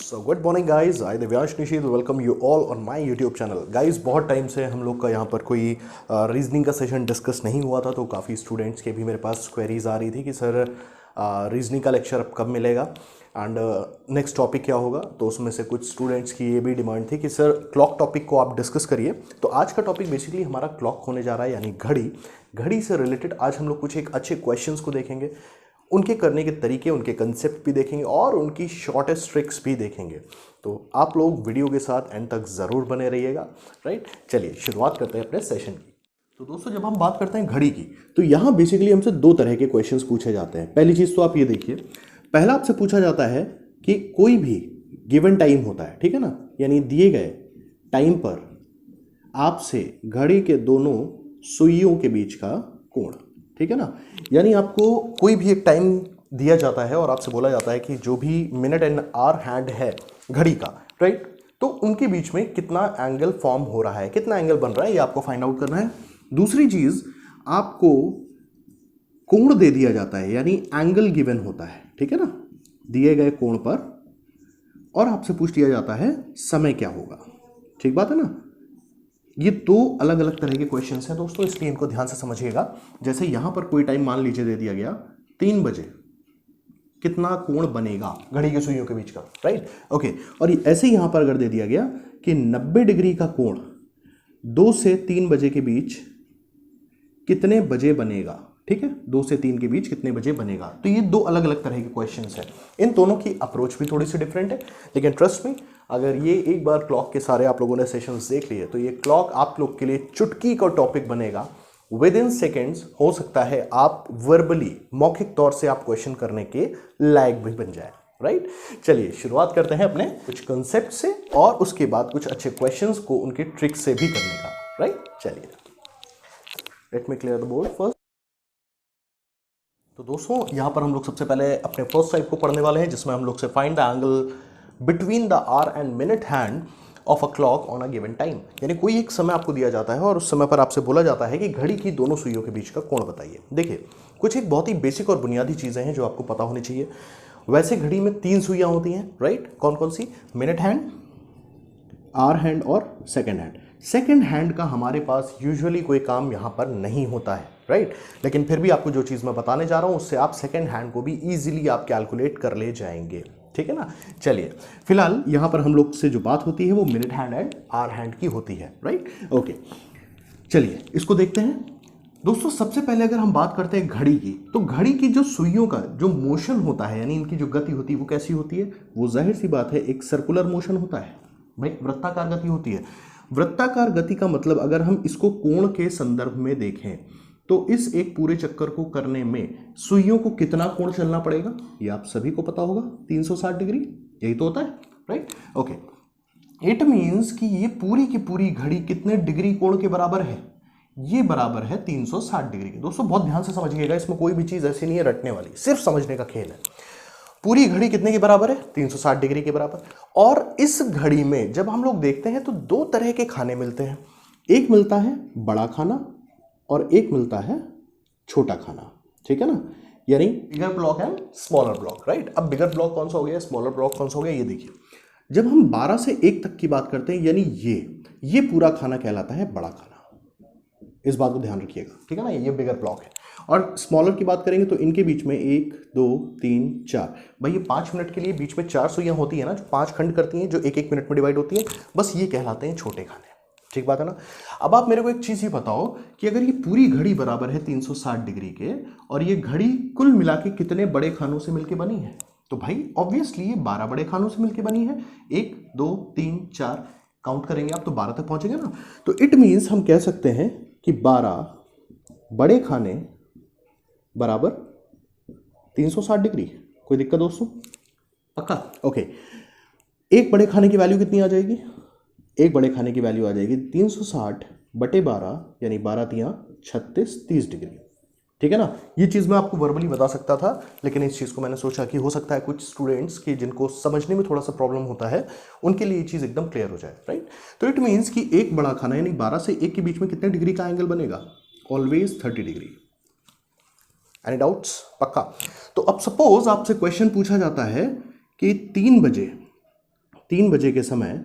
So good morning guys, I Divyansh Nishid welcome you all on my YouTube channel. Guys बहुत time से हम लोग का यहाँ पर कोई रीजनिंग का सेशन डिस्कस नहीं हुआ था, तो काफ़ी स्टूडेंट्स के भी मेरे पास क्वेरीज आ रही थी कि सर रीजनिंग का लेक्चर अब कब मिलेगा एंड नेक्स्ट टॉपिक क्या होगा। तो उसमें से कुछ स्टूडेंट्स की ये भी डिमांड थी कि सर क्लॉक टॉपिक को आप डिस्कस करिए। तो आज का टॉपिक बेसिकली हमारा क्लॉक होने जा रहा है, यानी घड़ी। घड़ी से रिलेटेड आज हम लोग कुछ एक अच्छे क्वेश्चंस को देखेंगे, उनके करने के तरीके, उनके कंसेप्ट भी देखेंगे और उनकी शॉर्टेस्ट ट्रिक्स भी देखेंगे। तो आप लोग वीडियो के साथ एंड तक ज़रूर बने रहिएगा। राइट, चलिए शुरुआत करते हैं अपने सेशन की। तो दोस्तों, जब हम बात करते हैं घड़ी की, तो यहाँ बेसिकली हमसे दो तरह के क्वेश्चंस पूछे जाते हैं। पहली चीज़ तो आप ये देखिए, पहला आपसे पूछा जाता है कि कोई भी गिवन टाइम होता है, ठीक है ना, यानी दिए गए टाइम पर आपसे घड़ी के दोनों सुइयों के बीच का कोण, ठीक है ना। यानी आपको कोई भी एक टाइम दिया जाता है और आपसे बोला जाता है कि जो भी मिनट एंड आवर हैंड है घड़ी का, राइट, तो उनके बीच में कितना एंगल फॉर्म हो रहा है, कितना एंगल बन रहा है, ये आपको फाइंड आउट करना है। दूसरी चीज, आपको कोण दे दिया जाता है, यानी एंगल गिवन होता है, ठीक है ना, दिए गए कोण पर, और आपसे पूछ लिया जाता है समय क्या होगा। ठीक बात है ना। ये दो अलग अलग तरह के क्वेश्चंस हैं दोस्तों, इसलिए इनको ध्यान से समझिएगा। जैसे यहां पर कोई टाइम मान लीजिए दे दिया गया 3 बजे, कितना कोण बनेगा घड़ी की सुइयों के बीच का, राइट, ओके। और ऐसे ही यहां पर अगर दे दिया गया कि 90 डिग्री का कोण 2 से 3 बजे के बीच कितने बजे बनेगा, ठीक है, 2 से 3 के बीच कितने बजे बनेगा। तो ये दो अलग अलग तरह के क्वेश्चंस हैं। इन दोनों की अप्रोच भी थोड़ी सी डिफरेंट है, लेकिन ट्रस्ट मी, अगर ये एक बार क्लॉक के सारे आप लोगों ने सेशंस देख लिए तो ये क्लॉक आप लोग के लिए चुटकी का टॉपिक बनेगा। विद इन सेकेंड्स हो सकता है आप वर्बली, मौखिक तौर से आप क्वेश्चन करने के लायक भी बन जाए। राइट, चलिए शुरुआत करते हैं अपने कुछ कंसेप्ट से और उसके बाद कुछ अच्छे क्वेश्चंस को उनके ट्रिक से भी करने का। राइट, चलिए let me clear the board first. तो दोस्तों, यहां पर हम लोग सबसे पहले अपने फर्स्ट टाइप को पढ़ने वाले हैं, जिसमें हम लोग से find the angle between the our and minute hand of a clock on a given time. यानी कोई एक समय आपको दिया जाता है और उस समय पर आपसे बोला जाता है कि घड़ी की दोनों सुइयों के बीच का कोण बताइए। देखिए, कुछ एक बहुत ही बेसिक और बुनियादी चीज़ें हैं जो आपको पता होनी चाहिए। वैसे घड़ी में 3 सुइयां होती हैं, राइट, कौन कौन सी? मिनट हैंड, आवर हैंड और सेकेंड हैंड। सेकेंड हैंड का हमारे पास यूजुअली कोई काम यहाँ पर नहीं होता है, राइट, लेकिन फिर भी आपको जो चीज़ मैं बताने जा रहा हूँ उससे आप सेकेंड हैंड को भी ईजिली आप कैलकुलेट कर ले जाएंगे। ठीक है ना। चलिए, फिलहाल यहाँ पर हम लोग से जो बात होती है वो minute hand and hour hand की होती है, राइट, ओके। चलिए इसको देखते हैं दोस्तों। सबसे पहले अगर हम बात करते हैं घड़ी की, तो घड़ी की जो सुइयों का जो मोशन होता है, यानी इनकी जो गति होती है वो कैसी होती है? वो जाहिर सी बात है एक सर्कुलर मोशन होता है भाई, वृत्ताकार गति होती है। वृत्ताकार गति का मतलब अगर हम इसको कोण के संदर्भ में देखें तो इस एक पूरे चक्कर को करने में सुइयों को कितना कोण चलना पड़ेगा, ये आप सभी को पता होगा, 360 डिग्री, यही तो होता है, राइट, ओके। इट मीन्स कि ये पूरी की पूरी घड़ी कितने डिग्री कोण के बराबर है? ये बराबर है 360 डिग्री के। दोस्तों बहुत ध्यान से समझिएगा, इसमें कोई भी चीज ऐसी नहीं है रटने वाली, सिर्फ समझने का खेल है। पूरी घड़ी कितने के बराबर है? 360 डिग्री के बराबर। और इस घड़ी में जब हम लोग देखते हैं तो दो तरह के खाने मिलते हैं। एक मिलता है बड़ा खाना और एक मिलता है छोटा खाना, ठीक है ना, यानी bigger block and smaller block, right. अब बिगर ब्लॉक कौन सा हो गया, स्मॉलर ब्लॉक कौन सा हो गया, ये देखिए। जब हम 12 से 1 तक की बात करते हैं, यानी ये पूरा खाना कहलाता है बड़ा खाना, इस बात को ध्यान रखिएगा, ठीक है ना, ये बिगर ब्लॉक है। और स्मॉलर की बात करेंगे तो इनके बीच में 1 2 3 4, भाई ये 5 मिनट के लिए बीच में 4 सुइयां होती है ना, जो 5 खंड करती हैं, जो 1-1 मिनट में डिवाइड होती है, बस ये कहलाते हैं छोटे खाने। ठीक बात है ना। अब आप मेरे को एक चीज ही बताओ कि अगर ये पूरी घड़ी बराबर है 360 डिग्री के और ये घड़ी कुल मिला के कितने बड़े खानों से मिलकर बनी है, तो भाई ऑब्वियसली ये 12 बड़े खानों से मिलकर बनी है। 1 2 3 4 काउंट करेंगे आप तो 12 तक पहुंचेंगे ना। तो इट मीन्स हम कह सकते हैं कि 12 बड़े खाने बराबर 360 डिग्री। कोई दिक्कत दोस्तों? पक्का, ओके। एक बड़े खाने की वैल्यू कितनी आ जाएगी? एक बड़े खाने की वैल्यू आ जाएगी 360 बटे 12, यानी 12 तियां 36, 30 डिग्री, ठीक है ना। ये चीज़ मैं आपको वर्बली बता सकता था, लेकिन इस चीज़ को मैंने सोचा कि हो सकता है कुछ स्टूडेंट्स की जिनको समझने में थोड़ा सा प्रॉब्लम होता है, उनके लिए ये चीज़ एकदम क्लियर हो जाए, राइट। तो इट मीन्स कि एक बड़ा खाना यानी 12 से 1 के बीच में कितने डिग्री का एंगल बनेगा? Always 30 degree. Any doubts? पक्का। तो अब सपोज आपसे क्वेश्चन पूछा जाता है कि 3 बजे 3 बजे के समय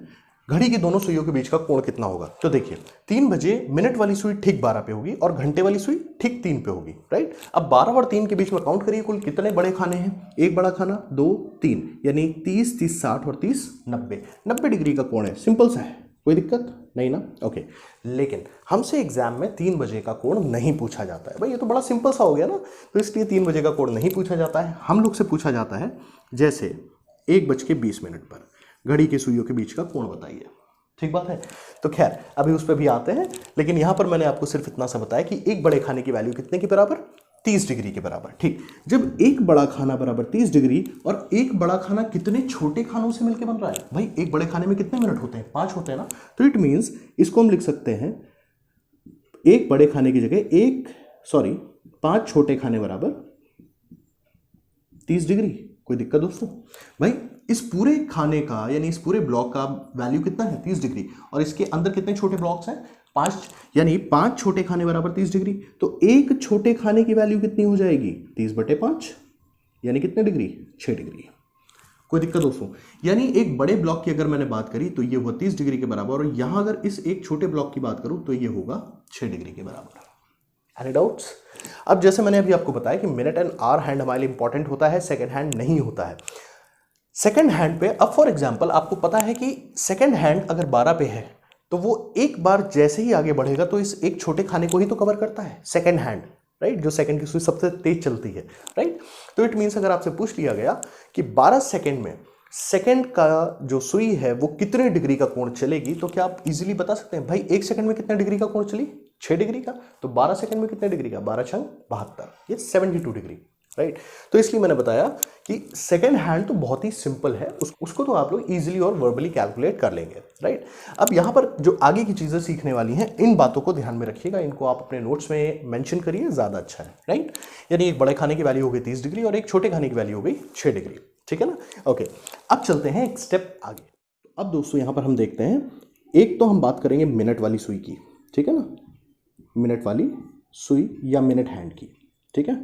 घड़ी की दोनों सुइयों के बीच का कोण कितना होगा। तो देखिए 3 बजे मिनट वाली सुई ठीक 12 पे होगी और घंटे वाली सुई ठीक 3 पे होगी, राइट। अब 12 और 3 के बीच में काउंट करिए कुल कितने बड़े खाने हैं। एक बड़ा खाना, 2, 3, यानी 30, 30, 60 और 30, 90। 90 डिग्री का कोण है, सिंपल सा है, कोई दिक्कत नहीं ना। ओके, लेकिन हमसे एग्जाम में 3 बजे का कोण नहीं पूछा जाता है। भाई ये तो बड़ा सिंपल सा हो गया ना, तो इसलिए 3 बजे का कोण नहीं पूछा जाता है। हम लोग से पूछा जाता है जैसे 1:20 पर घड़ी की सुइयों के बीच का कोण बताइए। ठीक बात है। तो खैर अभी उस पर भी आते हैं, लेकिन यहां पर मैंने आपको सिर्फ इतना सा बताया कि एक बड़े खाने की वैल्यू कितने के बराबर, 30 डिग्री के बराबर। ठीक, जब एक बड़ा खाना बराबर 30 डिग्री और एक बड़ा खाना कितने छोटे खानों से मिलकर बन रहा है। भाई एक बड़े खाने में कितने मिनट होते हैं, 5 होते हैं ना। तो इट मीन्स इसको हम लिख सकते हैं एक बड़े खाने की जगह 5 छोटे खाने बराबर 30 डिग्री। कोई दिक्कत दोस्तों। भाई इस पूरे खाने का यानी इस पूरे ब्लॉक का वैल्यू कितना है, 30 डिग्री, और इसके अंदर कितने छोटे ब्लॉक्स हैं, 5, यानी 5 छोटे खाने बराबर 30 डिग्री। तो एक छोटे खाने की वैल्यू कितनी हो जाएगी, 30/5, यानी कितने डिग्री, 6 डिग्री। कोई दिक्कत दोस्तों। यानी एक बड़े ब्लॉक की अगर मैंने बात करी तो ये हुआ 30 डिग्री के बराबर, और यहां अगर इस एक छोटे ब्लॉक की बात करूं तो ये होगा 6 डिग्री के बराबर। Any doubts. अब जैसे मैंने अभी आपको बताया कि मिनट एंड आवर हैंड हमारे लिए इंपॉर्टेंट होता है, सेकंड हैंड नहीं होता है। सेकंड हैंड पे अब फॉर एग्जांपल आपको पता है कि सेकंड हैंड अगर 12 पे है तो वो एक बार जैसे ही आगे बढ़ेगा तो इस एक छोटे खाने को ही तो कवर करता है सेकंड हैंड, राइट, जो सेकंड की सुई सबसे तेज चलती है, राइट। तो इट मीन्स अगर आपसे पूछ लिया गया कि 12 सेकंड में सेकंड का जो सुई है वो कितने डिग्री का कोण चलेगी, तो क्या आप इजीली बता सकते हैं भाई 1 सेकंड में कितने डिग्री का कोण चली, 6 डिग्री का। तो 12 सेकंड में कितने डिग्री का, 12×6 = 72, ये 72 डिग्री, राइट। तो इसलिए मैंने बताया कि सेकंड हैंड तो बहुत ही सिंपल है, उसको तो आप लोग इजीली और वर्बली कैलकुलेट कर लेंगे, राइट। अब यहां पर जो आगे की चीजें सीखने वाली हैं इन बातों को ध्यान में रखिएगा, इनको आप अपने नोट्स में मेंशन करिए, ज्यादा अच्छा है, राइट। यानी एक बड़े खाने की वैल्यू हो गई 30 डिग्री और एक छोटे खाने की वैल्यू हो गई 6 डिग्री, ठीक है ना। ओके, अब चलते हैं एक स्टेप आगे। अब दोस्तों यहां पर हम देखते हैं, एक तो हम बात करेंगे मिनट वाली सुई की, ठीक है ना, मिनट वाली सुई या मिनट हैंड की, ठीक है।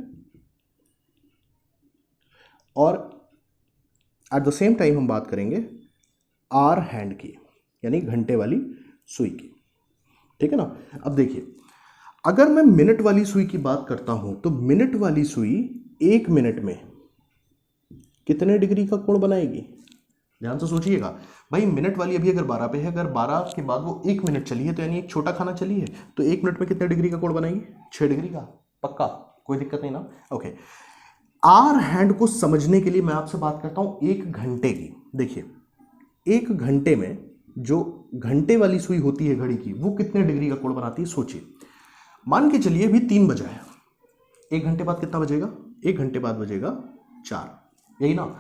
और एट द सेम टाइम हम बात करेंगे आवर हैंड की, यानी घंटे वाली सुई की, ठीक है ना। अब देखिए अगर मैं मिनट वाली सुई की बात करता हूं तो मिनट वाली सुई 1 मिनट में कितने डिग्री का कोण बनाएगी, ध्यान से सोचिएगा। भाई मिनट वाली अभी अगर 12 पे है, अगर 12 के बाद वो 1 मिनट चली है तो यानी एक छोटा खाना चली है, तो 1 मिनट में कितने डिग्री का कोण बनाएगी, 6 डिग्री का, पक्का, कोई दिक्कत नहीं ना। ओके, आवर हैंड को समझने के लिए मैं आपसे बात करता हूं 1 घंटे की। देखिए 1 घंटे में जो घंटे वाली सुई होती है घड़ी की, वो कितने डिग्री का कोण बनाती है, सोचिए। मान के चलिए अभी 3 बजा है, 1 घंटे बाद कितना बजेगा, 1 घंटे बाद बजेगा 4, यही ना।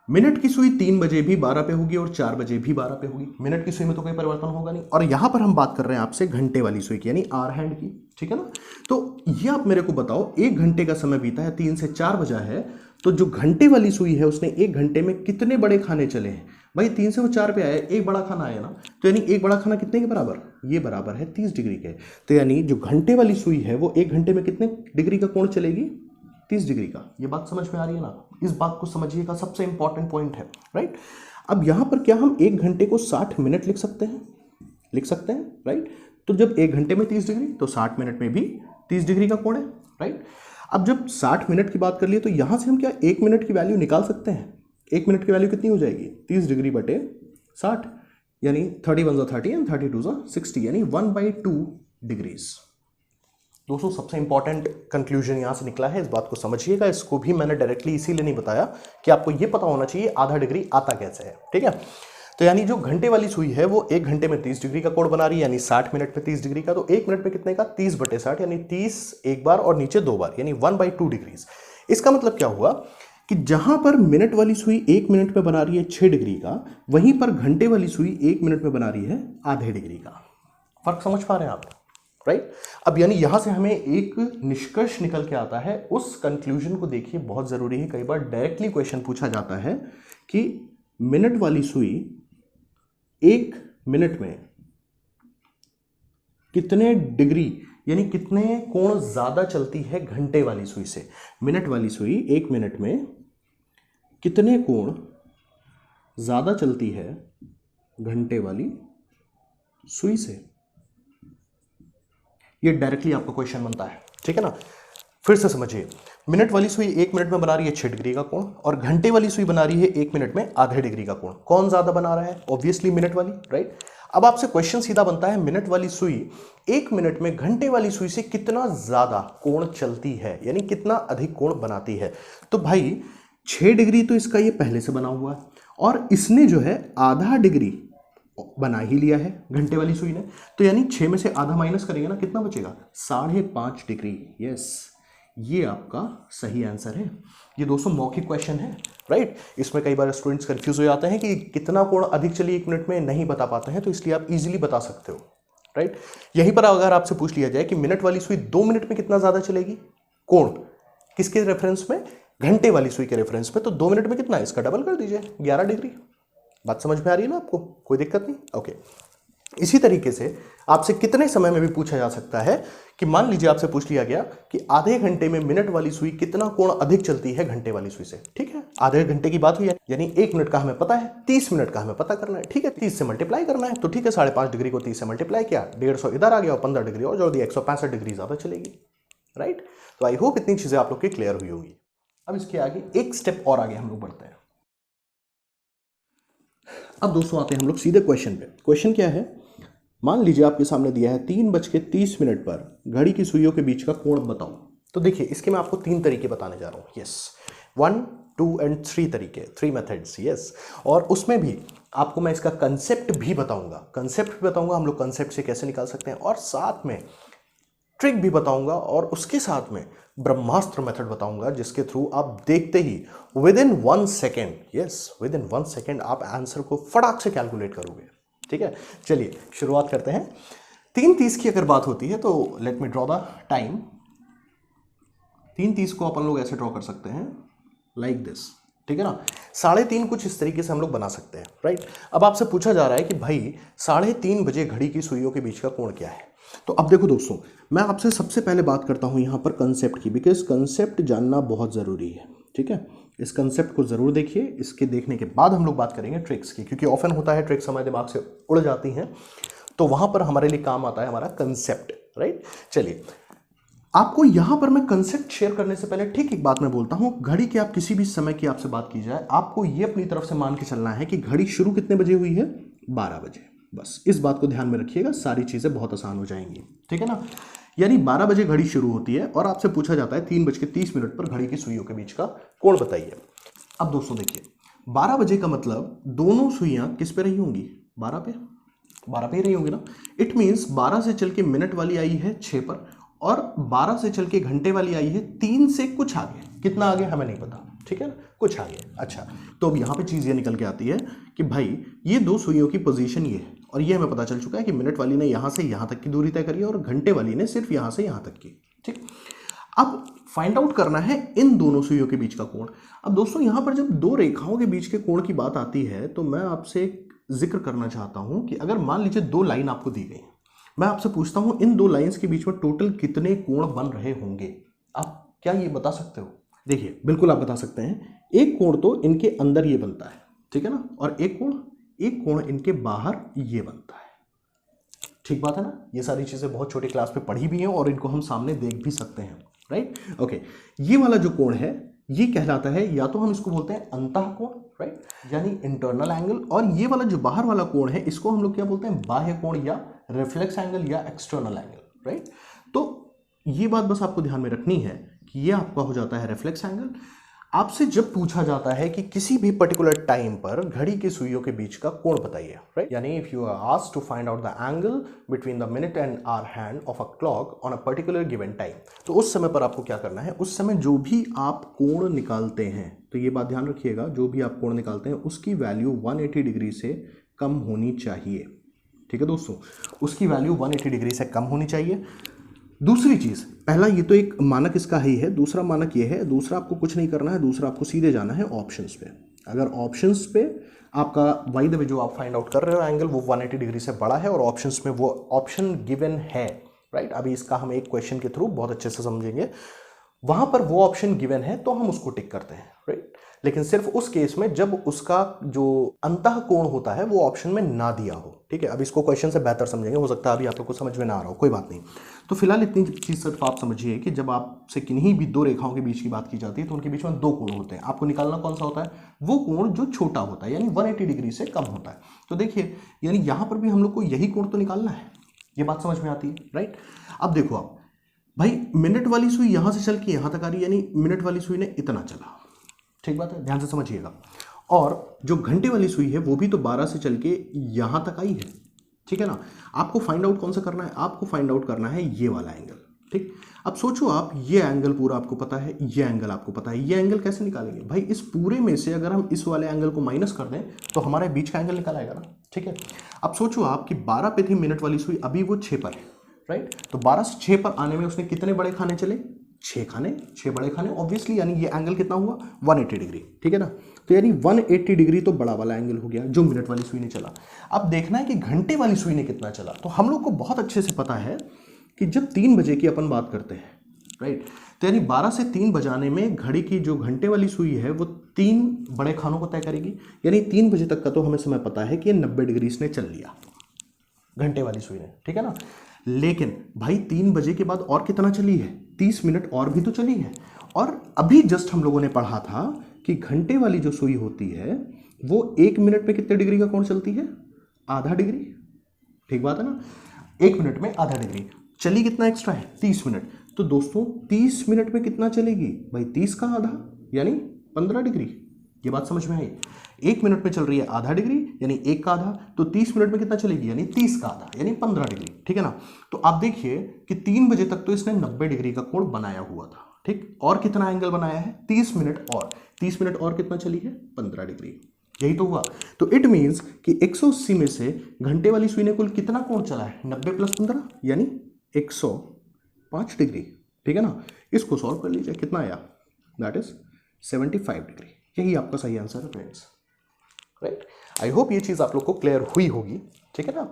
मिनट की सुई 3 बजे भी 12 पे होगी और 4 बजे भी 12 पे होगी, मिनट की सुई में तो कोई परिवर्तन होगा नहीं। और यहां पर हम बात कर रहे हैं आपसे घंटे वाली सुई की, यानी आवर हैंड की, ठीक है ना। तो ये आप मेरे को बताओ, 1 घंटे का समय बीता है, 3 से 4 बजा है, तो जो घंटे वाली सुई है उसने 1 घंटे में कितने बड़े खाने चले हैं। भाई 3 से वो 4 पे आया, एक बड़ा खाना आया ना, तो यानी एक बड़ा खाना कितने के बराबर, ये बराबर है 30 डिग्री के। तो यानी जो घंटे वाली सुई है वो 1 घंटे में कितने डिग्री का कोण चलेगी, 30 डिग्री का। ये बात समझ में आ रही है ना, इस बात को समझिएगा, सबसे इंपॉर्टेंट पॉइंट है, राइट। अब यहां पर क्या हम 1 घंटे को 60 मिनट लिख सकते हैं, राइट। तो जब 1 घंटे में 30 डिग्री तो 60 मिनट में भी 30 डिग्री का कोण है, राइट। अब जब 60 मिनट की बात कर लिए तो यहां से हम क्या 1 मिनट की वैल्यू निकाल सकते हैं। 1 मिनट की वैल्यू कितनी हो जाएगी, 30 डिग्री बटे 60, यानी 31 × 30 एंड 32 × 60, यानी 1/2 डिग्रीज। दोस्तों सबसे इंपॉर्टेंट कंक्लूजन यहां से निकला है, इस बात को समझिएगा। इसको भी मैंने डायरेक्टली इसीलिए नहीं बताया कि आपको यह पता होना चाहिए आधा डिग्री आता कैसे है, ठीक है। तो यानी जो घंटे वाली सुई है वो 1 घंटे में 30 डिग्री का कोण बना रही है, यानी 60 मिनट में 30 डिग्री का, तो 1 मिनट में कितने का, 30/60, यानी 30 एक बार और नीचे 2 बार, यानी 1/2 डिग्रीज। इसका मतलब क्या हुआ कि जहां पर मिनट वाली सुई 1 मिनट में बना रही है 6 डिग्री का, वहीं पर घंटे वाली सुई 1 मिनट में बना रही है आधे डिग्री का। फर्क समझ पा रहे हैं आप, राइट। अब यानी यहां से हमें एक निष्कर्ष निकल के आता है, उस कंक्लूजन को देखिए, बहुत जरूरी है। कई बार डायरेक्टली क्वेश्चन पूछा जाता है कि मिनट वाली सुई 1 मिनट में कितने डिग्री यानी कितने कोण ज्यादा चलती है घंटे वाली सुई से। मिनट वाली सुई 1 मिनट में कितने कोण ज़्यादा चलती है घंटे वाली सुई से। ये डायरेक्टली आपका क्वेश्चन बनता है, ठीक है ना। फिर से समझिए, मिनट वाली सुई 1 मिनट में बना रही है 6 डिग्री का कोण, और घंटे वाली सुई बना रही है 1 मिनट में आधे डिग्री का कोण। कौन ज्यादा बना रहा है? ऑब्वियसली मिनट वाली, राइट। अब आपसे क्वेश्चन सीधा बनता है, मिनट वाली सुई 1 मिनट में घंटे वाली सुई से कितना ज्यादा कोण चलती है, यानी कितना अधिक कोण बनाती है। तो भाई 6 डिग्री तो इसका ये पहले से बना हुआ है, और इसने जो है आधा डिग्री बना ही लिया है घंटे वाली सुई ने, तो यानी 6 में से आधा माइनस करेंगे ना, कितना बचेगा? 5.5 डिग्री। यस, ये आपका सही आंसर है। ये दोस्तों मौखिक क्वेश्चन है, राइट। इसमें कई बार स्टूडेंट्स कंफ्यूज हो जाते हैं कि कितना कोण अधिक चली 1 मिनट में, नहीं बता पाते हैं, तो इसलिए आप इजीली बता सकते हो, राइट। यहीं पर अगर आपसे पूछ लिया जाए कि मिनट वाली सुई 2 मिनट में कितना ज्यादा चलेगी कोण, किसके रेफरेंस में? घंटे वाली सुई के रेफरेंस में, तो 2 मिनट में कितना है, इसका डबल कर दीजिए, 11 डिग्री। बात समझ में आ रही है ना आपको? कोई दिक्कत नहीं, ओके। इसी तरीके से आपसे कितने समय में भी पूछा जा सकता है कि मान लीजिए आपसे पूछ लिया गया कि आधे घंटे में मिनट वाली सुई कितना कोण अधिक चलती है घंटे वाली सुई से, ठीक है। आधे घंटे की बात हुई है, यानी 1 मिनट का हमें पता है, 30 मिनट का हमें पता करना है, ठीक है। 30 से मल्टीप्लाई करना है, तो ठीक है, 5.5 डिग्री को 30 से मल्टीप्लाई किया, 150 इधर आ गया और 15 डिग्री और जोड़ दिया, 165 डिग्री ज्यादा चलेगी, राइट। तो आई होप इतनी चीजें आप लोग की क्लियर हुई होगी। अब इसके आगे एक स्टेप और आगे हम लोग बढ़ते हैं। अब दोस्तों आते हैं हम लोग सीधे क्वेश्चन पे। क्वेश्चन क्या है? मान लीजिए आपके सामने दिया है 3:30 पर घड़ी की सुइयों के बीच का कोण बताओ। तो देखिए, इसके मैं आपको 3 तरीके बताने जा रहा हूँ। यस, 1, 2 एंड 3 तरीके, 3 मेथड्स। यस, और उसमें भी आपको मैं इसका कंसेप्ट भी बताऊंगा, हम लोग कंसेप्ट से कैसे निकाल सकते हैं, और साथ में ट्रिक भी बताऊंगा, और उसके साथ में ब्रह्मास्त्र मेथड बताऊंगा, जिसके थ्रू आप देखते ही within 1 second, yes within 1 second आप आंसर को फटाक से कैलकुलेट करोगे, ठीक है। चलिए शुरुआत करते हैं। 3:30 की अगर बात होती है तो let me draw the time. 3:30 को अपन लोग ऐसे ड्रॉ कर सकते हैं, लाइक दिस, ठीक है ना। 3:30 कुछ इस तरीके से हम लोग बना सकते हैं, राइट। अब आपसे पूछा जा रहा है कि भाई 3:30 बजे घड़ी की सुइयों के बीच का कोण क्या है। तो अब देखो दोस्तों, मैं आपसे सबसे पहले बात करता हूं यहां पर कंसेप्ट की, बिकॉज कंसेप्ट जानना बहुत जरूरी है, ठीक है। इस कंसेप्ट को जरूर देखिए, इसके देखने के बाद हम लोग बात करेंगे ट्रिक्स की, क्योंकि ऑफन होता है ट्रिक्स हमारे दिमाग से उड़ जाती हैं, तो वहां पर हमारे लिए काम आता है हमारा कंसेप्ट, राइट। चलिए, आपको यहां पर मैं कंसेप्ट शेयर करने से पहले ठीक एक बात मैं बोलता हूं। घड़ी के आप किसी भी समय की आपसे बात की जाए, आपको ये अपनी तरफ से मान के चलना है कि घड़ी शुरू कितने बजे हुई है? 12 बजे। बस इस बात को ध्यान में रखिएगा, सारी चीजें बहुत आसान हो जाएंगी, ठीक है ना। यानी 12 बजे घड़ी शुरू होती है और आपसे पूछा जाता है 3:30 पर घड़ी की सुइयों के बीच का कोण बताइए। अब दोस्तों देखिए, 12 बजे का मतलब दोनों सुइयां किस पे रही होंगी? 12 पे ही रही होंगी ना। इट मीन्स 12 से चल के मिनट वाली आई है 6 पर, और 12 से चल के घंटे वाली आई है 3 से कुछ आगे। कितना आगे हमें नहीं पता, ठीक है ना, कुछ आगे। अच्छा, तो अब यहाँ पे चीज़ ये निकल के आती है कि भाई ये दो सुइयों की पोजीशन ये है, और ये हमें पता चल चुका है कि मिनट वाली ने यहाँ से यहाँ तक की दूरी तय करी है और घंटे वाली ने सिर्फ यहाँ से यहाँ तक की, ठीक। अब फाइंड आउट करना है इन दोनों सुइयों के बीच का कोण। अब दोस्तों यहाँ पर जब दो रेखाओं के बीच के कोण की बात आती है, तो मैं आपसे एक जिक्र करना चाहता हूँ कि अगर मान लीजिए 2 लाइन आपको दी गई, मैं आपसे पूछता हूं इन 2 लाइंस के बीच में टोटल कितने कोण बन रहे होंगे? आप क्या ये बता सकते हो? देखिए, बिल्कुल आप बता सकते हैं। एक कोण तो इनके अंदर ये बनता है, ठीक है ना, और एक कोण इनके बाहर ये बनता है, ठीक बात है ना। ये सारी चीजें बहुत छोटी क्लास में पढ़ी भी हैं और इनको हम सामने देख भी सकते हैं, राइट। ओके, ये वाला जो कोण है ये कहलाता है, या तो हम इसको बोलते हैं अंतः कोण, राइट, यानी इंटरनल एंगल, और ये वाला जो बाहर वाला कोण है इसको हम लोग क्या बोलते हैं? बाह्य कोण या रिफ्लेक्स एंगल या एक्सटर्नल एंगल, राइट। तो ये बात बस आपको ध्यान में रखनी है कि ये आपका हो जाता है रिफ्लेक्स एंगल। आपसे जब पूछा जाता है कि किसी भी पर्टिकुलर टाइम पर घड़ी की सुइयों के बीच का कोण बताइए, राइट, यानी if you are asked to find out the angle between the minute and hour hand of a clock on a particular given time, तो उस समय पर आपको क्या करना है? उस समय जो भी आप कोण निकालते हैं, तो ये बात ध्यान रखिएगा, जो भी आप कोण निकालते हैं उसकी वैल्यू 180 डिग्री से कम होनी चाहिए, ठीक है दोस्तों, उसकी वैल्यू 180 डिग्री से कम होनी चाहिए। दूसरी चीज, पहला ये तो एक मानक इसका ही है, दूसरा मानक ये है, दूसरा आपको कुछ नहीं करना है, दूसरा आपको सीधे जाना है ऑप्शंस पे। अगर ऑप्शंस पे आपका बाय द वे जो आप फाइंड आउट कर रहे हो एंगल वो 180 डिग्री से बड़ा है और ऑप्शंस में वो ऑप्शन गिवन है, राइट। अभी इसका हम एक क्वेश्चन के थ्रू बहुत अच्छे से समझेंगे, वहां पर वो ऑप्शन गिवन है तो हम उसको टिक करते हैं, राइट। लेकिन सिर्फ उस केस में जब उसका जो अंतः कोण होता है वो ऑप्शन में ना दिया हो। ठीक है, अब इसको क्वेश्चन से बेहतर समझेंगे, हो सकता है अभी आप लोग को समझ में ना आ रहा हो, कोई बात नहीं। तो फिलहाल इतनी चीज़ सिर्फ आप समझिए कि जब आपसे किन्हीं भी दो रेखाओं के बीच की बात की जाती है तो उनके बीच में दो कोण होते हैं, आपको निकालना कौन सा होता है, वो कोण जो छोटा होता है, यानी 180 डिग्री से कम होता है। तो देखिए, यानी यहाँ पर भी हम लोग को यही कोण तो निकालना है, ये बात समझ में आती है, राइट। अब देखो आप भाई, मिनट वाली सुई यहां से चल के यहां तक आ रही है, यानी मिनट वाली सुई ने इतना चला, ठीक बात है, ध्यान से समझिएगा। और जो घंटे वाली सुई है वो भी तो 12 से चल के यहां तक आई है, ठीक है ना। आपको फाइंड आउट कौन सा करना है, आपको फाइंड आउट करना है ये वाला एंगल, ठीक। अब सोचो आप, ये एंगल पूरा आपको पता है, ये एंगल आपको पता है, ये एंगल कैसे निकालेंगे भाई, इस पूरे में से अगर हम इस वाले एंगल को माइनस कर दें तो हमारे बीच का एंगल निकल आएगा ना, ठीक है। अब सोचो आप कि 12 पे थी मिनट वाली सुई, अभी वो 6 पर है, राइट। तो 12 से 6 पर आने में उसने कितने बड़े खाने चले, 6 खाने, 6 बड़े खाने ऑब्वियसली, यानी ये एंगल कितना हुआ 180 डिग्री, ठीक है ना। तो यानी 180 डिग्री तो बड़ा वाला एंगल हो गया जो मिनट वाली सुई ने चला। अब देखना है कि घंटे वाली सुई ने कितना चला। तो हम लोग को बहुत अच्छे से पता है कि जब 3 बजे की अपन बात करते हैं, राइट, तो यानी 12 से 3 बजाने में घड़ी की जो घंटे वाली सुई है वो 3 बड़े खानों को तय करेगी, यानी 3 बजे तक का तो हमें समय पता है कि ये 90 डिग्री इसने चल लिया घंटे वाली सुई ने, ठीक है ना। लेकिन भाई 3 बजे के बाद और कितना चली है, 30 मिनट और भी तो चली है। और अभी जस्ट हम लोगों ने पढ़ा था कि घंटे वाली जो सुई होती है वो 1 मिनट में कितने डिग्री का कोण चलती है, आधा डिग्री, ठीक बात है ना। 1 मिनट में आधा डिग्री चली, कितना एक्स्ट्रा है 30 मिनट। तो दोस्तों 30 मिनट में कितना चलेगी भाई, 30 का आधा यानी 15 डिग्री, ये बात समझ में आई। 1 मिनट में चल रही है आधा डिग्री यानी 1 का आधा, तो 30 मिनट में कितना चलेगी यानी 30 का आधा यानी 15 डिग्री, ठीक है ना। तो आप देखिए कि 3 बजे तक तो इसने 90 डिग्री का कोण बनाया हुआ था, ठीक। और कितना एंगल बनाया है 30 मिनट और, 30 मिनट और कितना चली है 15 डिग्री, यही तो हुआ। तो इट मीन्स कि 180 में से घंटे वाली सुई ने कुल कितना कोण चला है, 90 प्लस 15 यानी 105 डिग्री, ठीक है ना। इसको सॉल्व कर लीजिए, कितना आया, दैट इज 75 डिग्री। यही आपका सही आंसर है फ्रेंड्स, राइट। आई होप ये चीज़ आप लोग को क्लियर हुई होगी, ठीक है ना।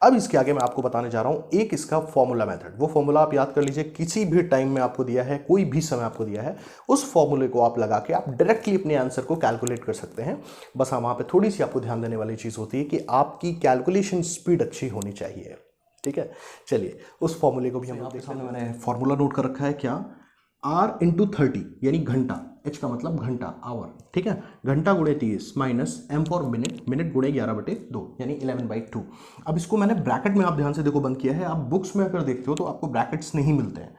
अब इसके आगे मैं आपको बताने जा रहा हूँ एक इसका फॉर्मूला मेथड। वो फॉर्मूला आप याद कर लीजिए, किसी भी टाइम में आपको दिया है, कोई भी समय आपको दिया है, उस फॉर्मूले को आप लगा के आप डायरेक्टली अपने आंसर को कैलकुलेट कर सकते हैं। बस हाँ, वहाँ पे थोड़ी सी आपको ध्यान देने वाली चीज़ होती है कि आपकी कैलकुलेशन स्पीड अच्छी होनी चाहिए, ठीक है। चलिए उस फॉर्मूले को भी हम आपके सामने, मैंने फॉर्मूला नोट कर रखा है, क्या, R इंटू 30 यानी घंटा, H का मतलब घंटा, आवर, ठीक है। घंटा गुणे 30 minus M for minute, minute गुणे 11/2 यानी 11/2। अब इसको मैंने ब्रैकेट में, आप ध्यान से देखो, बंद किया है। आप बुक्स में अगर देखते हो तो आपको ब्रैकेट्स नहीं मिलते हैं।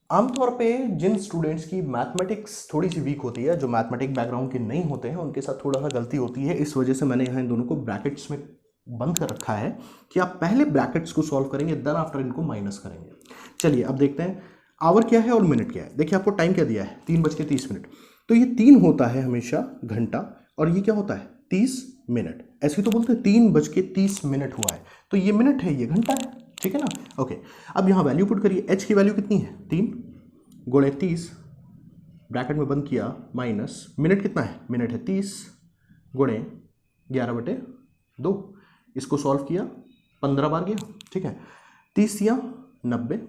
आमतौर पे जिन स्टूडेंट्स की मैथमेटिक्स थोड़ी सी वीक होती है, जो मैथमेटिक बैकग्राउंड के नहीं होते हैं, उनके साथ थोड़ा सा गलती होती है। इस वजह से मैंने यहाँ इन दोनों को ब्रैकेट्स में बंद कर रखा है कि आप पहले ब्रैकेट्स को सॉल्व करेंगे, देन आफ्टर इनको माइनस करेंगे। चलिए अब देखते हैं आवर क्या है और मिनट क्या है। देखिए आपको टाइम क्या दिया है, 3:30। तो ये 3 होता है हमेशा घंटा, और ये क्या होता है 30 मिनट। ऐसे ही तो बोलते हैं 3:30 हुआ है, तो ये मिनट है, ये घंटा है, ठीक है ना। ओके, अब यहाँ वैल्यू पुट करिए। एच की वैल्यू कितनी है, 3 गुणे 30 ब्रैकेट में बंद किया माइनस मिनट कितना है, मिनट है 30 गुणे 11/2। इसको सॉल्व किया 15 बार गया, ठीक है। 30 या 90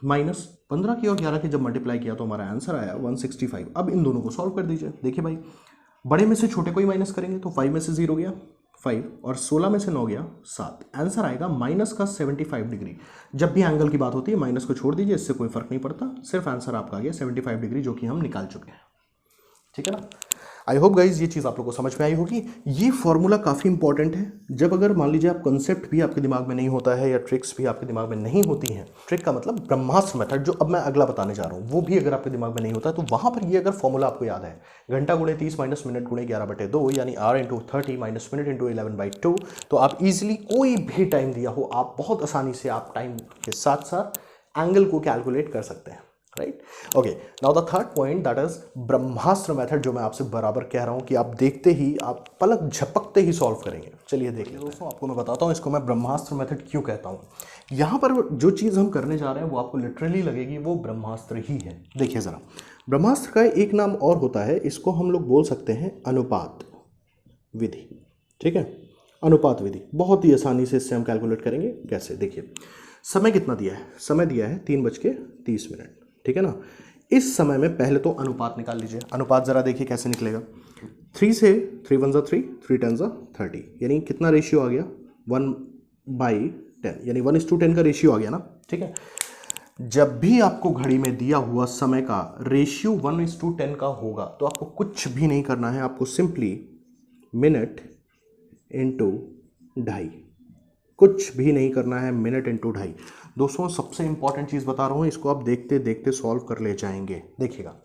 माइनस 15 की और 11 की जब मल्टीप्लाई किया तो हमारा आंसर आया 165। अब इन दोनों को सॉल्व कर दीजिए। देखिए भाई, बड़े में से छोटे को ही माइनस करेंगे तो 5 में से 0 गया 5 और 16 में से 9 गया 7। आंसर आएगा माइनस का 75 डिग्री। जब भी एंगल की बात होती है माइनस को छोड़ दीजिए, इससे कोई फर्क नहीं पड़ता, सिर्फ आंसर आपका आ गया 75 डिग्री, जो कि हम निकाल चुके हैं, ठीक है ना। आई होप गाइज ये चीज़ आप लोग को समझ में आई होगी। ये फॉर्मूला काफ़ी इंपॉर्टेंट है। जब अगर मान लीजिए आप कंसेप्ट भी आपके दिमाग में नहीं होता है या ट्रिक्स भी आपके दिमाग में नहीं होती हैं, ट्रिक का मतलब ब्रह्मास्त्र मेथड, जो अब मैं अगला बताने जा रहा हूँ, वो भी अगर आपके दिमाग में नहीं होता है तो वहाँ पर ये अगर फॉर्मूला आपको याद है, घंटा गुणे 30 माइनस मिनट गुणे 11/2 यानी R into 30 minus minute into 11/2, तो आप इजीली कोई भी टाइम दिया हो, आप बहुत आसानी से आप टाइम के साथ साथ एंगल को कैलकुलेट कर सकते हैं, right. Okay, now the third point, that is Brahmastra method, जो मैं आपसे बराबर कह रहा हूं कि आप देखते ही, आप पलक झपकते ही सॉल्व करेंगे। चलिए देख लेते हैं। दोस्तों आपको मैं बताता हूं इसको मैं ब्रह्मास्त्र मेथड क्यों कहता हूं। यहां पर जो चीज़ हम करने जा रहे हैं वो आपको लिटरली लगेगी वो ब्रह्मास्त्र ही है। देखिए ज़रा, ब्रह्मास्त्र का एक नाम और होता है, इसको हम लोग बोल सकते हैं अनुपात विधि, ठीक है। अनुपात विधि बहुत ही आसानी से इससे हम कैलकुलेट करेंगे। कैसे, देखिए समय कितना दिया है, समय दिया है 3:30, ठीक है ना। इस समय में पहले तो अनुपात निकाल लीजिए। अनुपात जरा देखिए कैसे निकलेगा। 3 से 3 वन ज़ा 3, 3 10 ज़ा 30, यानी कितना रेशियो आ गया 1/10, यानी 1:10 का रेशियो आ गया ना। ठीक है, जब भी आपको घड़ी में दिया हुआ समय का रेशियो 1:10 का होगा तो आपको कुछ भी नहीं करना है, आपको सिंपली मिनट इंटू 2.5, कुछ भी नहीं करना है, मिनट इंटू 2.5। दोस्तों सबसे इंपॉर्टेंट चीज़ बता रहा हूँ, इसको आप देखते देखते सॉल्व कर ले जाएंगे। देखिएगा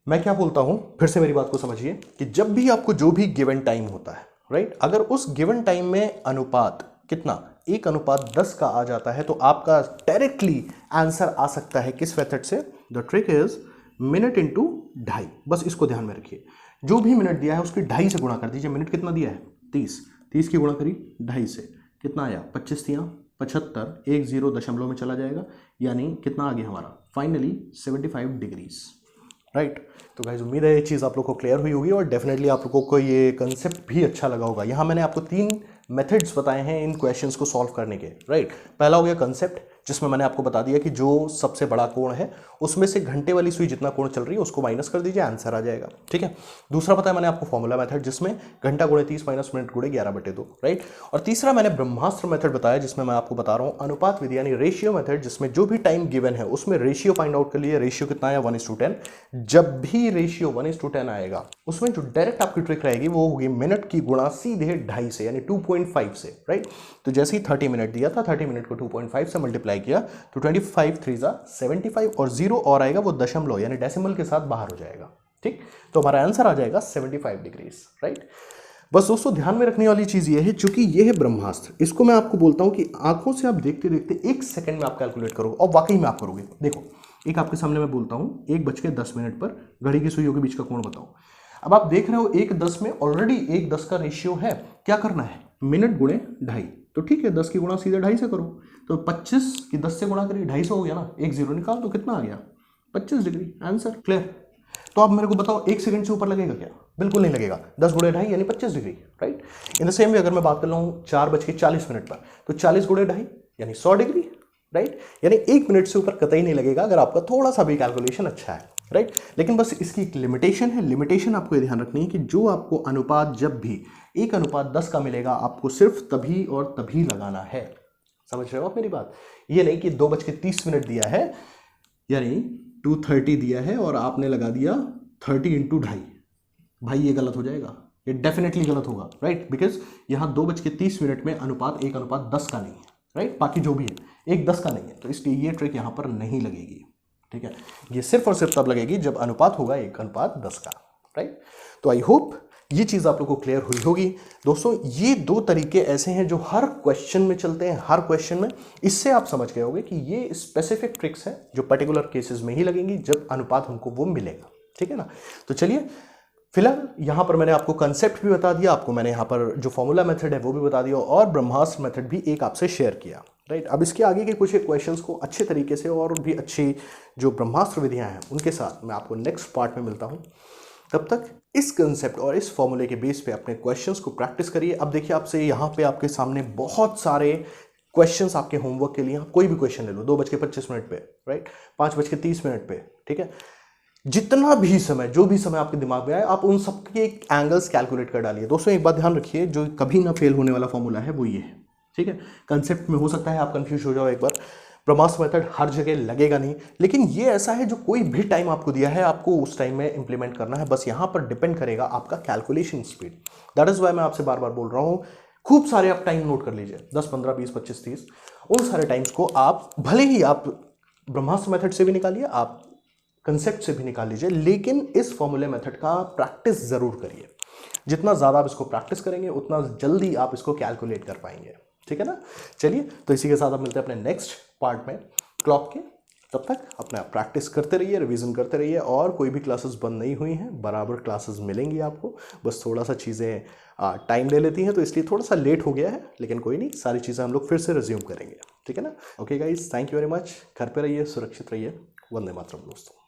मैं क्या बोलता हूँ, फिर से मेरी बात को समझिए कि जब भी आपको जो भी गिवन टाइम होता है, राइट, अगर उस गिवन टाइम में अनुपात कितना 1:10 का आ जाता है तो आपका डायरेक्टली आंसर आ सकता है किस मेथड से। The trick is minute into 2.5। बस इसको ध्यान में रखिए, जो भी मिनट दिया है उसकी 2.5 से गुणा कर दीजिए। मिनट कितना दिया है 30 की गुणा करी 2.5 से, कितना आया 25 तियाँ 75, 1 0 दशमलव में चला जाएगा, यानी कितना आ गया हमारा फाइनली 75 डिग्रीज, राइट। तो गाइस उम्मीद है ये चीज़ आप लोग को क्लियर हुई होगी और डेफिनेटली आप लोगों को ये कंसेप्ट भी अच्छा लगा होगा। यहाँ मैंने आपको 3 मेथड्स बताए हैं इन क्वेश्चंस को सॉल्व करने के, राइट। पहला हो गया कंसेप्ट, जिसमें मैंने आपको बता दिया कि जो सबसे बड़ा कोण है उसमें से घंटे वाली सुई जितना कोण चल रही है उसको माइनस कर दीजिए, आंसर आ जाएगा। ठीक है, दूसरा बताया मैंने आपको फॉर्मूला मेथड, जिसमें घंटा गुणे 30 माइनस मिनट गुणे 11/2, राइट। और तीसरा मैंने ब्रह्मास्त्र मेथड बताया, जिसमें मैं आपको बता रहा हूँ अनुपात विधि यानी रेशियो मेथड, जिसमें जो भी टाइम गिवन है उसमें रेशियो फाइंड आउट कर लिए। रेशियो कितना आया 1:10। जब भी रेशियो 1:10 आएगा उसमें जो डायरेक्ट आपकी ट्रिक रहेगी वो होगी मिनट की गुणा सीधे 2.5 से, यानी 2.5 से, राइट। तो जैसे ही 30 मिनट दिया था, 30 मिनट को 2.5 से मल्टीप्लाई किया तो 25 3 ज़ा 75 और 0 और आएगा वो दशमलव यानी डेसिमल के साथ बाहर हो जाएगा। ठीक, तो हमारा आंसर आ जाएगा 75 डिग्रीज, राइट। बस दोस्तों ध्यान में रखने वाली चीज़ ये है, चूंकि ये है ब्रह्मास्त्र, इसको मैं आपको बोलता हूँ कि आंखों से आप देखते देखते 1 सेकंड में आप कैलकुलेट करोगे और वाकई में आप करोगे। देखो एक आपके सामने मैं बोलता हूँ 1:10 पर घड़ी की सुइयों के बीच का कोण बताओ। अब आप देख रहे हो 1:10 में ऑलरेडी 1:10 का रेशियो है, क्या करना है मिनट गुणे 2.5, तो ठीक है 10 की गुणा सीधे 2.5 से करो, तो 25 की 10 से गुणा करिए 250 हो गया ना, 1 0 निकाल तो कितना आ गया 25 डिग्री, आंसर क्लियर। तो आप मेरे को बताओ 1 सेकंड से ऊपर लगेगा क्या? बिल्कुल नहीं लगेगा, 10 गुणे 2.5 यानी 25 degree, right. In the same way अगर मैं बात कर रहा हूँ 4:40 पर, तो 40 गुणे 2.5 यानी 100 डिग्री, राइट। यानी 1 मिनट से ऊपर कतई नहीं लगेगा अगर आपका थोड़ा सा भी कैलकुलेशन अच्छा है, राइट। लेकिन बस इसकी एक लिमिटेशन है, लिमिटेशन आपको ये ध्यान रखनी है कि जो आपको अनुपात जब भी 1:10 का मिलेगा आपको सिर्फ तभी और तभी लगाना है। समझ रहे हो आप मेरी बात? ये नहीं कि 2:30 दिया है यानी 2:30 दिया है और आपने लगा दिया 30 × 2.5, भाई ये गलत हो जाएगा, ये डेफिनेटली गलत होगा, राइट। बिकॉज यहाँ 2:30 में अनुपात 1:10 का नहीं है, राइट। बाकी जो भी है 1:10 का नहीं है, तो इसलिए ये ट्रिक यहाँ पर नहीं लगेगी, ठीक है। ये सिर्फ और सिर्फ तब लगेगी जब अनुपात होगा 1:10 का, राइट। तो आई होप ये चीज़ आप लोग को क्लियर हुई होगी। दोस्तों ये 2 तरीके ऐसे हैं जो हर क्वेश्चन में चलते हैं, हर क्वेश्चन में। इससे आप समझ गए होंगे कि ये स्पेसिफिक ट्रिक्स हैं जो पर्टिकुलर केसेस में ही लगेंगी जब अनुपात हमको वो मिलेगा, ठीक है ना। तो चलिए फिलहाल यहाँ पर मैंने आपको कंसेप्ट भी बता दिया, आपको मैंने यहाँ पर जो फॉर्मूला मेथड है वो भी बता दिया और ब्रह्मास्त्र मेथड भी एक आपसे शेयर किया, राइट। अब इसके आगे के कुछ क्वेश्चंस को अच्छे तरीके से और भी अच्छी जो ब्रह्मास्त्र विधियाँ हैं उनके साथ मैं आपको नेक्स्ट पार्ट में मिलता हूँ। तब तक इस कंसेप्ट और इस फॉर्मूले के बेस पे अपने क्वेश्चंस को प्रैक्टिस करिए। अब देखिए आपसे यहाँ पे आपके सामने बहुत सारे क्वेश्चंस आपके होमवर्क के लिए, कोई भी क्वेश्चन ले लो 2:25 पे, राइट, 5:30 पे, ठीक है। जितना भी समय, जो भी समय आपके दिमाग में आए आप उन सब के एंगल्स कैलकुलेट कर डालिए। दोस्तों एक बात ध्यान रखिए, जो कभी ना फेल होने वाला फॉर्मूला है वो ये है, ठीक है। कंसेप्ट में हो सकता है आप कंफ्यूज हो जाओ एक बार, ब्रह्मास्त्र मेथड हर जगह लगेगा नहीं, लेकिन ये ऐसा है जो कोई भी टाइम आपको दिया है आपको उस टाइम में इंप्लीमेंट करना है। बस यहाँ पर डिपेंड करेगा आपका calculation speed. That is why मैं आपसे बार बार बोल रहा हूँ, खूब सारे आप टाइम नोट कर लीजिए, 10 15 20 25 30, उन सारे टाइम्स को आप भले ही आप ब्रह्मास्त्र मेथड से भी निकालिए, आप कंसेप्ट से भी निकाल लीजिए, लेकिन इस फॉर्मूले मेथड का प्रैक्टिस जरूर करिए। जितना ज़्यादा आप इसको प्रैक्टिस करेंगे उतना जल्दी आप इसको कैलकुलेट कर पाएंगे, ठीक है ना। चलिए तो इसी के साथ आप मिलते हैं अपने नेक्स्ट पार्ट में क्लॉक के। तब तक अपना प्रैक्टिस करते रहिए, रिवीजन करते रहिए और कोई भी क्लासेस बंद नहीं हुई हैं, बराबर क्लासेस मिलेंगी आपको। बस थोड़ा सा चीज़ें टाइम ले लेती हैं तो इसलिए थोड़ा सा लेट हो गया है, लेकिन कोई नहीं, सारी चीज़ें हम लोग फिर से रिज्यूम करेंगे, ठीक है ना। Okay guys, thank you very much. घर पे रहिए, सुरक्षित रहिए। वंदे मातरम दोस्तों।